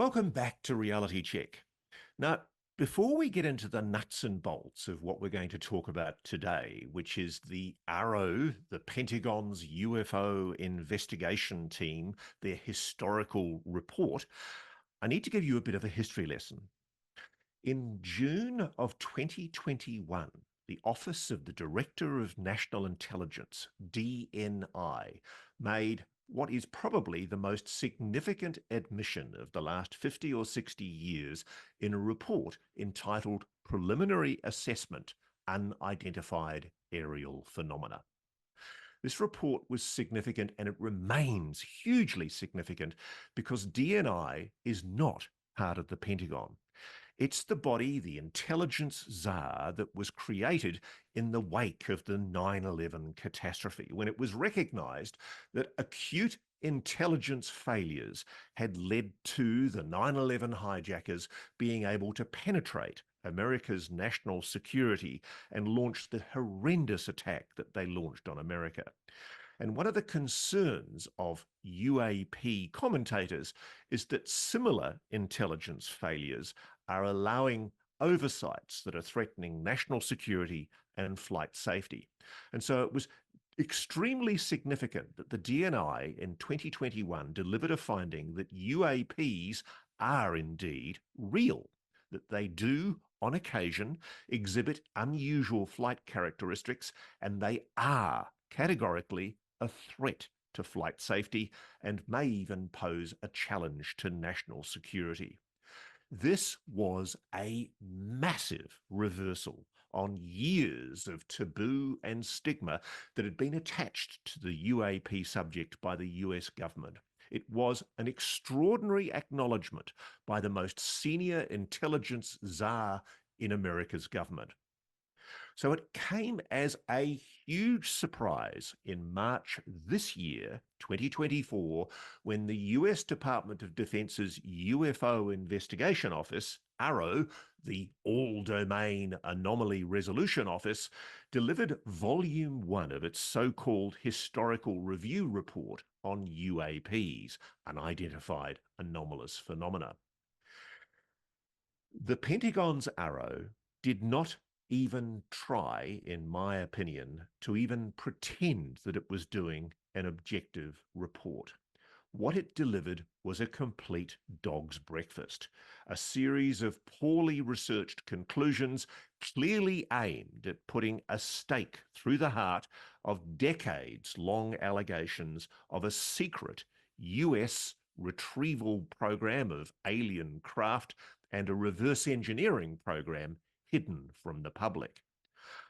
Welcome back to Reality Check. Now, before we get into the nuts and bolts of what we're going to talk about today, which is the AARO, the Pentagon's UFO investigation team, their historical report, I need to give you a bit of a history lesson. In June of 2021, the Office of the Director of National Intelligence, DNI, made what is probably the most significant admission of the last 50 or 60 years in a report entitled Preliminary Assessment, Unidentified Aerial Phenomena. This report was significant, and it remains hugely significant because DNI is not part of the Pentagon. It's the body, the intelligence czar, that was created in the wake of the 9/11 catastrophe, when it was recognized that acute intelligence failures had led to the 9/11 hijackers being able to penetrate America's national security and launch the horrendous attack that they launched on America. And one of the concerns of UAP commentators is that similar intelligence failures are allowing oversights that are threatening national security and flight safety. And so it was extremely significant that the DNI in 2021 delivered a finding that UAPs are indeed real, that they do on occasion exhibit unusual flight characteristics, and they are categorically a threat to flight safety and may even pose a challenge to national security. This was a massive reversal on years of taboo and stigma that had been attached to the UAP subject by the US government. It was an extraordinary acknowledgement by the most senior intelligence czar in America's government. So it came as a huge surprise in March this year, 2024, when the US Department of Defense's UFO Investigation Office, AARO, the all-domain Anomaly Resolution Office, delivered Volume 1 of its so-called Historical Review Report on UAPs, unidentified anomalous phenomena. The Pentagon's AARO did not even try, in my opinion, to even pretend that it was doing an objective report. What it delivered was a complete dog's breakfast, a series of poorly researched conclusions clearly aimed at putting a stake through the heart of decades-long allegations of a secret US retrieval program of alien craft and a reverse engineering program hidden from the public.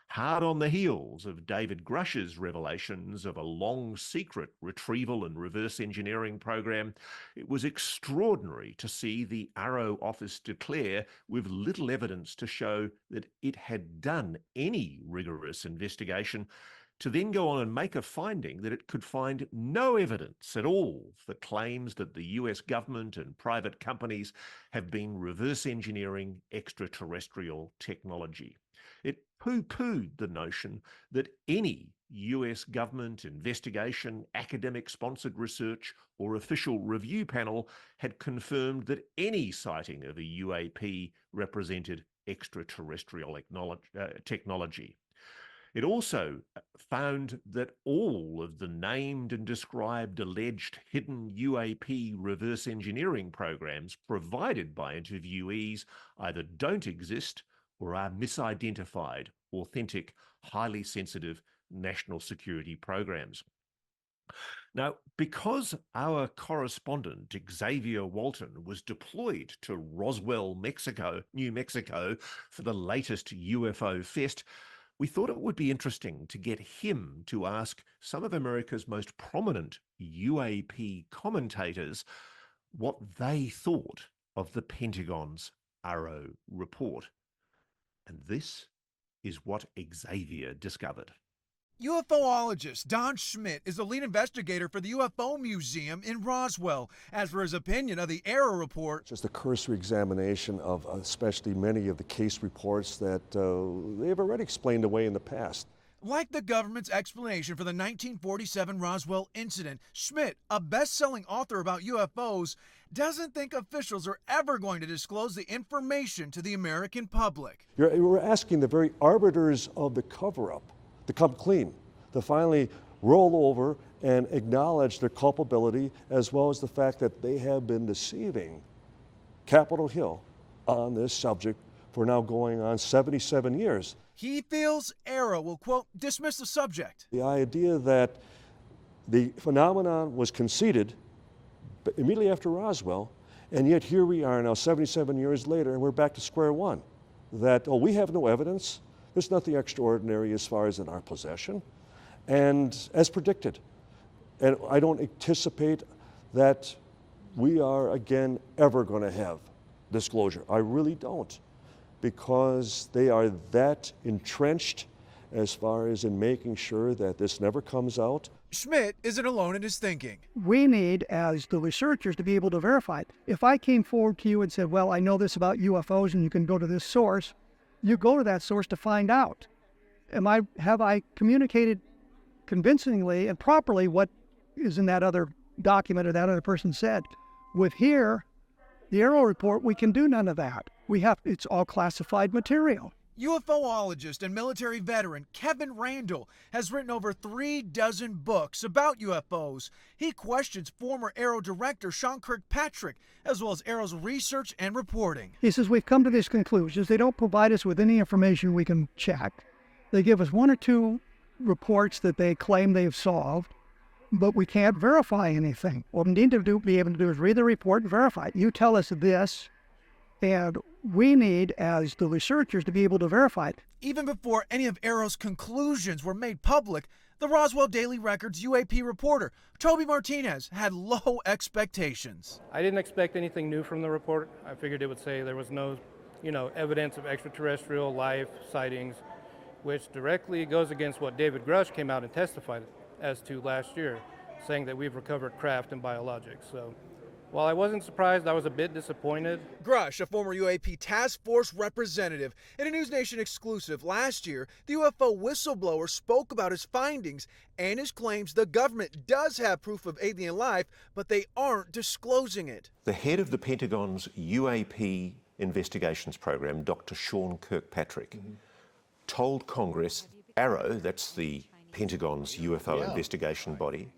Hard on the heels of David Grush's revelations of a long secret retrieval and reverse engineering program, it was extraordinary to see the AARO office declare, with little evidence to show that it had done any rigorous investigation, to then go on and make a finding that it could find no evidence at all for claims that the US government and private companies have been reverse engineering extraterrestrial technology. It poo-pooed the notion that any US government investigation, academic-sponsored research, or official review panel had confirmed that any sighting of a UAP represented extraterrestrial technology. It also found that all of the named and described alleged hidden UAP reverse engineering programs provided by interviewees either don't exist or are misidentified, authentic, highly sensitive national security programs. Now, because our correspondent, Xavier Walton, was deployed to Roswell, New Mexico, for the latest UFO Fest, we thought it would be interesting to get him to ask some of America's most prominent UAP commentators what they thought of the Pentagon's AARO report. And this is what Xavier discovered. UFOologist Don Schmidt is the lead investigator for the UFO Museum in Roswell. As for his opinion of the AARO report, just a cursory examination of especially many of the case reports that they've already explained away in the past. Like the government's explanation for the 1947 Roswell incident, Schmidt, a best-selling author about UFOs, doesn't think officials are ever going to disclose the information to the American public. We're asking the very arbiters of the cover-up to come clean, to finally roll over and acknowledge their culpability, as well as the fact that they have been deceiving Capitol Hill on this subject for now going on 77 years. He feels AARO will, quote, dismiss the subject. The idea that the phenomenon was conceded immediately after Roswell, and yet here we are now 77 years later, and we're back to square one. That, oh, we have no evidence, there's nothing extraordinary as far as in our possession, and as predicted. And I don't anticipate that we are, again, ever going to have disclosure. I really don't, because they are that entrenched as far as in making sure that this never comes out. Schmidt isn't alone in his thinking. We need, as the researchers, to be able to verify it. If I came forward to you and said, well, I know this about UFOs and you can go to this source, you go to that source to find out. Have I communicated convincingly and properly what is in that other document or that other person said? With here, the AARO report, we can do none of that. It's all classified material. UFOologist and military veteran Kevin Randall has written over 36 books about UFOs. He questions former AARO director Sean Kirkpatrick, as well as AARO's research and reporting. He says, we've come to these conclusions. They don't provide us with any information we can check. They give us one or two reports that they claim they've solved, but we can't verify anything. What we need to be able to do is read the report and verify it. You tell us this, and we need, as the researchers, to be able to verify it. Even before any of AARO's conclusions were made public, the Roswell Daily Record's UAP reporter, Toby Martinez, had low expectations. I didn't expect anything new from the report. I figured it would say there was no, evidence of extraterrestrial life sightings, which directly goes against what David Grush came out and testified as to last year, saying that we've recovered craft and biologics. So while I wasn't surprised, I was a bit disappointed. Grush, a former UAP task force representative, in a NewsNation exclusive last year, the UFO whistleblower spoke about his findings and his claims the government does have proof of alien life, but they aren't disclosing it. The head of the Pentagon's UAP investigations program, Dr. Sean Kirkpatrick, told Congress AARO, that's the Pentagon's UFO investigation body,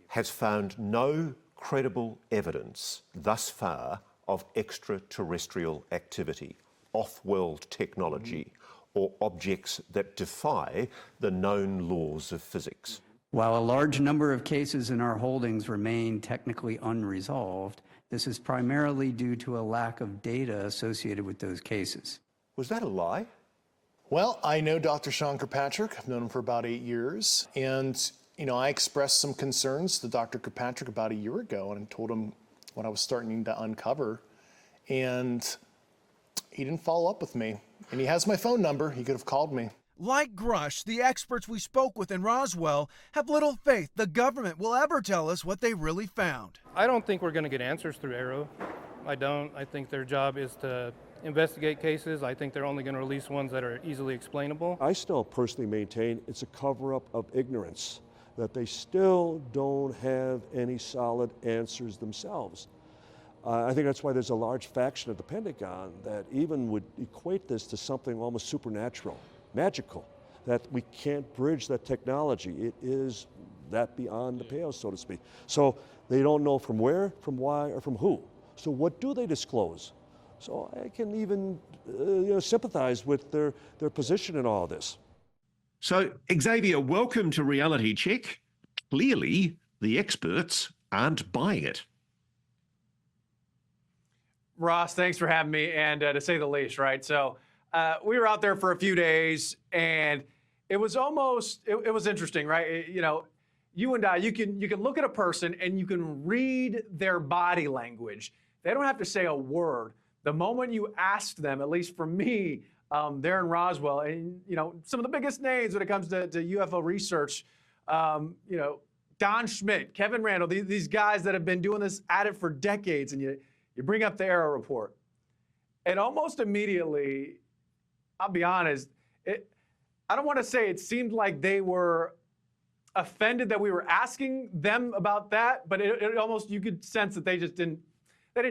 has found no credible evidence thus far of extraterrestrial activity, off-world technology, or objects that defy the known laws of physics. While a large number of cases in our holdings remain technically unresolved, this is primarily due to a lack of data associated with those cases. Was that a lie? Well, I know Dr. Sean Kirkpatrick. I've known him for about 8 years. And, I expressed some concerns to Dr. Kirkpatrick about a year ago and told him what I was starting to uncover. And he didn't follow up with me. And he has my phone number. He could have called me. Like Grush, the experts we spoke with in Roswell have little faith the government will ever tell us what they really found. I don't think we're going to get answers through AARO. I don't. I think their job is to investigate cases. I think they're only going to release ones that are easily explainable. I still personally maintain it's a cover-up of ignorance, that they still don't have any solid answers themselves. I think that's why there's a large faction of the Pentagon that even would equate this to something almost supernatural, magical, that we can't bridge that technology. It is that beyond the pale, so to speak. So they don't know from where, from why, or from who. So what do they disclose? So I can even sympathize with their position in all this. So, Xavier, welcome to Reality Check. Clearly, the experts aren't buying it. Ross, thanks for having me, and to say the least, right? So we were out there for a few days, and it was interesting, right? You and I, you can look at a person and you can read their body language. They don't have to say a word. The moment you ask them, at least for me, there in Roswell, and some of the biggest names when it comes to UFO research, Don Schmidt, Kevin Randall, these guys that have been doing this at it for decades, and you bring up the AARO report, and almost immediately, I'll be honest, I don't want to say it seemed like they were offended that we were asking them about that, but it almost, you could sense that they didn't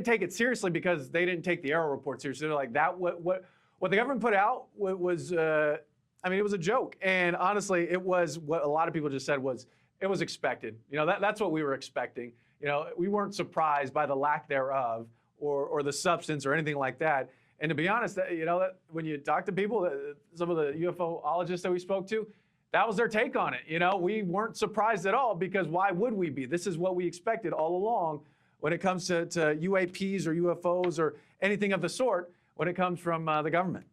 take it seriously because they didn't take the AARO report seriously. They're like, that what the government put out was, I mean, it was a joke. And honestly, it was what a lot of people just said was, it was expected. You know, that's what we were expecting. You know, we weren't surprised by the lack thereof or the substance or anything like that. And to be honest, you know, that when you talk to people, some of the UFOologists that we spoke to, that was their take on it. You know, we weren't surprised at all because why would we be? This is what we expected all along when it comes to UAPs or UFOs or anything of the sort when it comes from the government.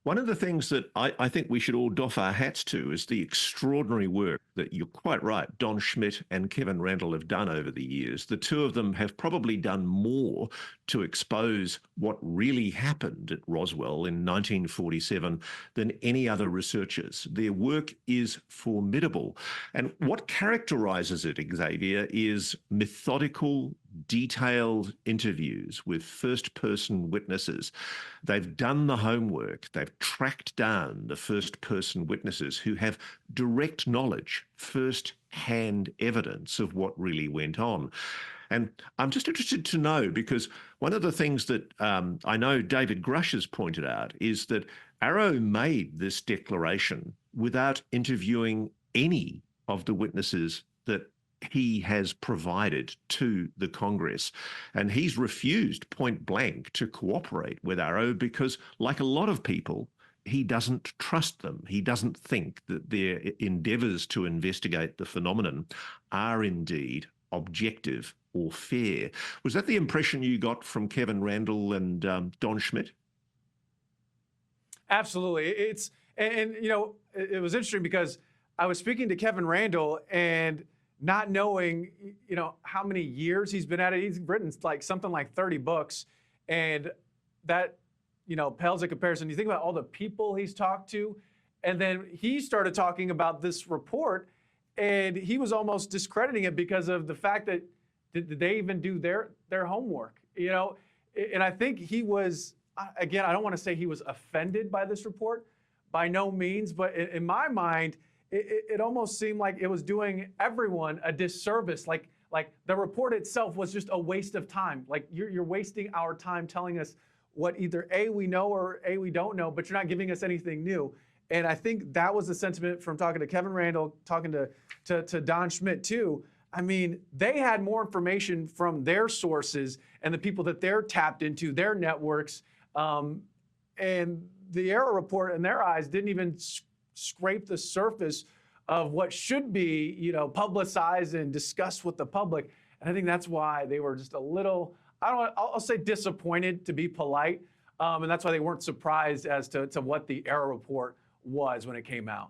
One of the things that I think we should all doff our hats to is the extraordinary work that, you're quite right, Don Schmitt and Kevin Randle have done over the years. The two of them have probably done more to expose what really happened at Roswell in 1947 than any other researchers. Their work is formidable. And what characterizes it, Xavier, is methodical, detailed interviews with first-person witnesses. They've done the homework. They've tracked down the first-person witnesses who have direct knowledge, first-hand evidence of what really went on. And I'm just interested to know, because one of the things that I know David Grush has pointed out is that AARO made this declaration without interviewing any of the witnesses that he has provided to the Congress. And he's refused point blank to cooperate with AARO because, like a lot of people, he doesn't trust them. He doesn't think that their endeavours to investigate the phenomenon are indeed objective or fair. Was that the impression you got from Kevin Randle and Don Schmitt? Absolutely. And you know, it was interesting because I was speaking to Kevin Randle and not knowing, you know, how many years he's been at it. He's written like something like 30 books, and that, you know, pales in comparison. You think about all the people he's talked to, and then he started talking about this report, and he was almost discrediting it because of the fact that did they even do their homework, you know? And I think he was, again, I don't want to say he was offended by this report, by no means, but in my mind, it almost seemed like it was doing everyone a disservice. Like the report itself was just a waste of time. Like you're wasting our time telling us what either A, we know, or A, we don't know, but you're not giving us anything new. And I think that was the sentiment from talking to Kevin Randle, talking to Don Schmitt too. I mean, they had more information from their sources and the people that they're tapped into, their networks. And the AARO report, in their eyes, didn't even scrape the surface of what should be, you know, publicized and discussed with the public. And I think that's why they were just a little, I'll say disappointed, to be polite. And that's why they weren't surprised as to what the AARO report was when it came out.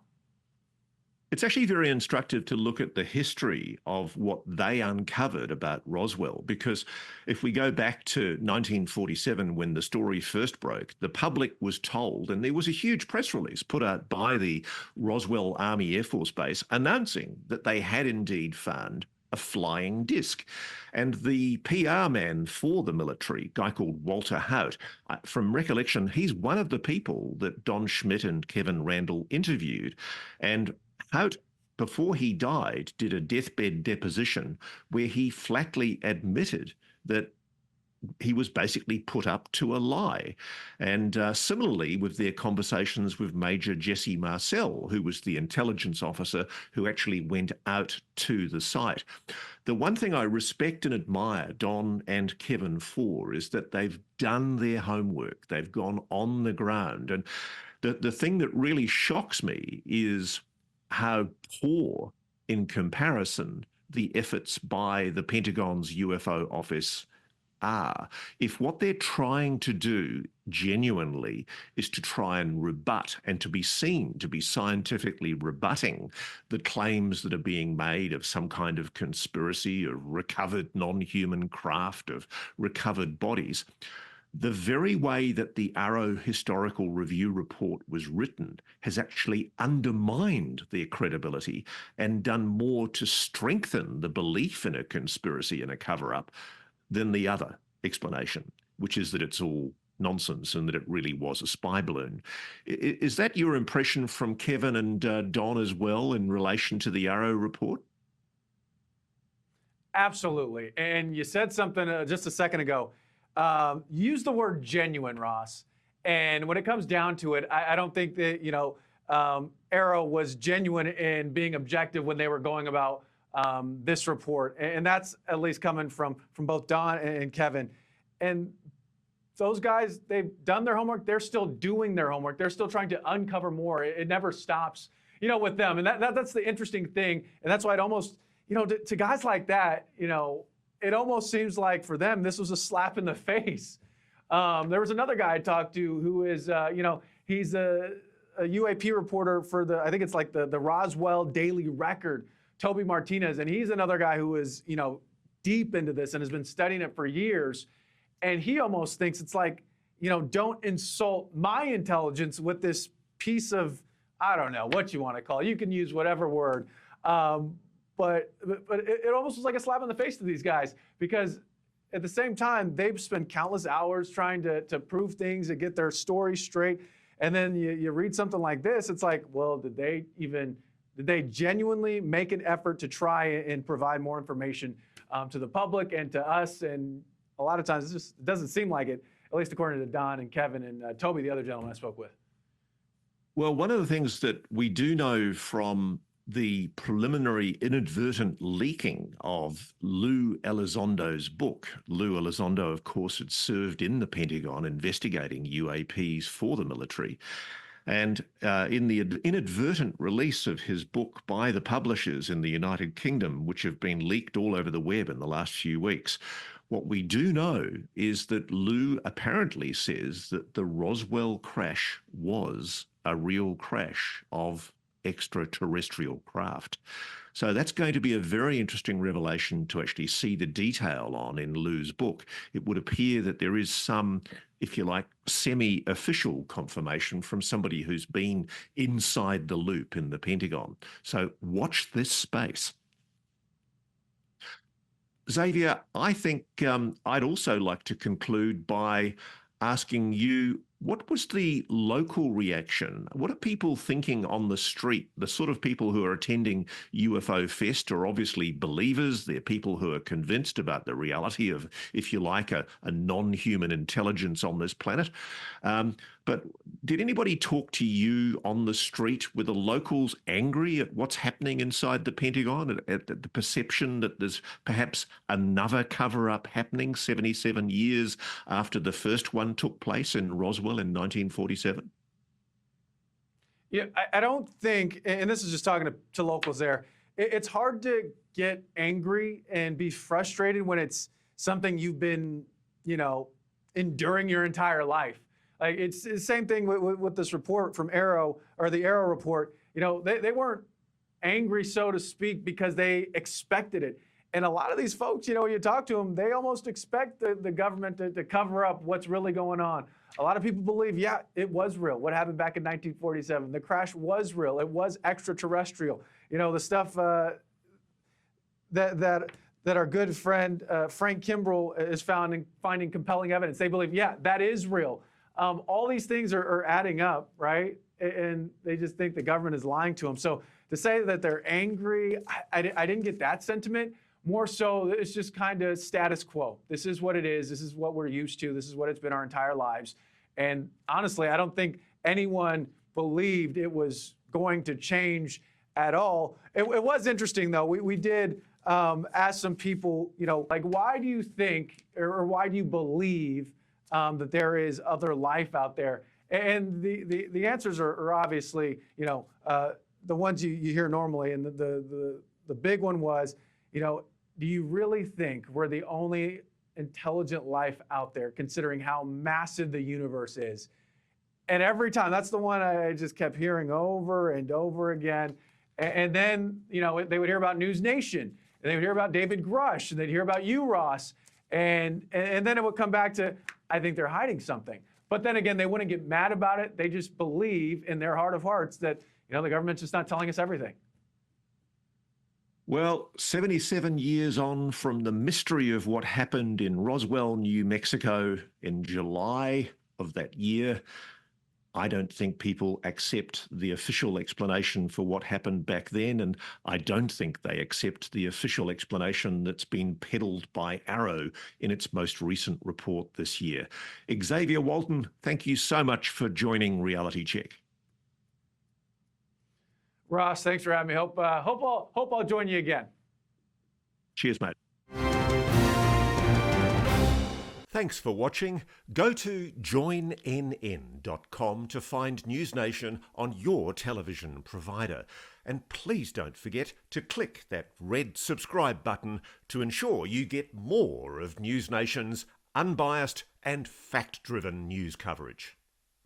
It's actually very instructive to look at the history of what they uncovered about Roswell, because if we go back to 1947, when the story first broke, the public was told, and there was a huge press release put out by the Roswell Army Air Force Base announcing that they had indeed found a flying disc. And the PR man for the military, a guy called Walter Haut, from recollection, he's one of the people that Don Schmitt and Kevin Randle interviewed. And Haut, before he died, did a deathbed deposition where he flatly admitted that he was basically put up to a lie. And similarly with their conversations with Major Jesse Marcel, who was the intelligence officer who actually went out to the site. The one thing I respect and admire Don and Kevin for is that they've done their homework. They've gone on the ground. And the thing that really shocks me is how poor, in comparison, the efforts by the Pentagon's UFO office are. If what they're trying to do genuinely is to try and rebut and to be seen to be scientifically rebutting the claims that are being made of some kind of conspiracy, of recovered non-human craft, of recovered bodies, the very way that the AARO Historical Review report was written has actually undermined their credibility and done more to strengthen the belief in a conspiracy and a cover-up than the other explanation, which is that it's all nonsense and that it really was a spy balloon. Is that your impression from Kevin and Don as well in relation to the AARO report? Absolutely. And you said something just a second ago. Use the word genuine, Ross. And when it comes down to it, I don't think that, AARO was genuine in being objective when they were going about this report. And that's at least coming from both Don and Kevin. And those guys, they've done their homework. They're still doing their homework. They're still trying to uncover more. It never stops, with them. And that's the interesting thing. And that's why it almost, to guys like that, it almost seems like for them, this was a slap in the face. There was another guy I talked to who is, he's a UAP reporter for I think it's like the Roswell Daily Record, Toby Martinez. And he's another guy who is, deep into this and has been studying it for years. And he almost thinks it's like, don't insult my intelligence with this piece of, I don't know what you want to call it. You can use whatever word. But it almost was like a slap in the face to these guys, because at the same time, they've spent countless hours trying to prove things and get their story straight. And then you read something like this, it's like, well, did they genuinely make an effort to try and provide more information to the public and to us? And a lot of times it just doesn't seem like it, at least according to Don and Kevin and Toby, the other gentleman I spoke with. Well, one of the things that we do know from the preliminary inadvertent leaking of Lou Elizondo's book. Lou Elizondo, of course, had served in the Pentagon investigating UAPs for the military. And in the inadvertent release of his book by the publishers in the United Kingdom, which have been leaked all over the web in the last few weeks, what we do know is that Lou apparently says that the Roswell crash was a real crash of extraterrestrial craft. So that's going to be a very interesting revelation to actually see the detail on in Lou's book. It would appear that there is some, if you like, semi-official confirmation from somebody who's been inside the loop in the Pentagon. So watch this space. Xavier, I think I'd also like to conclude by asking you, what was the local reaction? What are people thinking on the street? The sort of people who are attending UFO Fest are obviously believers. They're people who are convinced about the reality of, if you like, a non-human intelligence on this planet. But did anybody talk to you on the street? Were the locals angry at what's happening inside the Pentagon, at the perception that there's perhaps another cover-up happening 77 years after the first one took place in Roswell in 1947? Yeah, I don't think, and this is just talking to locals there, it's hard to get angry and be frustrated when it's something you've been, enduring your entire life. Like, it's the same thing with this report from AARO, or the AARO report. They weren't angry, so to speak, because they expected it. And a lot of these folks, when you talk to them, they almost expect the government to cover up what's really going on. A lot of people believe, yeah, it was real. What happened back in 1947? The crash was real. It was extraterrestrial. The stuff that our good friend Frank Kimbrell is finding compelling evidence. They believe, yeah, that is real. All these things are adding up, right? And they just think the government is lying to them. So to say that they're angry, I didn't get that sentiment. More so, it's just kind of status quo. This is what it is. This is what we're used to. This is what it's been our entire lives. And honestly, I don't think anyone believed it was going to change at all. It was interesting, though. We did ask some people, why do you think, or why do you believe that there is other life out there? And the answers are obviously, the ones you hear normally. And the big one was, do you really think we're the only intelligent life out there, considering how massive the universe is? And every time, that's the one I just kept hearing over and over again. And then, they would hear about NewsNation, and they would hear about David Grush, and they'd hear about you, Ross. And then it would come back to, I think they're hiding something. But then again, they wouldn't get mad about it. They just believe in their heart of hearts that, the government's just not telling us everything. Well, 77 years on from the mystery of what happened in Roswell, New Mexico in July of that year. I don't think people accept the official explanation for what happened back then, and I don't think they accept the official explanation that's been peddled by AARO in its most recent report this year. Xavier Walton, thank you so much for joining Reality Check. Ross, thanks for having me. Hope I'll join you again. Cheers, mate. Thanks for watching. Go to joinnn.com to find NewsNation on your television provider. And please don't forget to click that red subscribe button to ensure you get more of NewsNation's unbiased and fact-driven news coverage.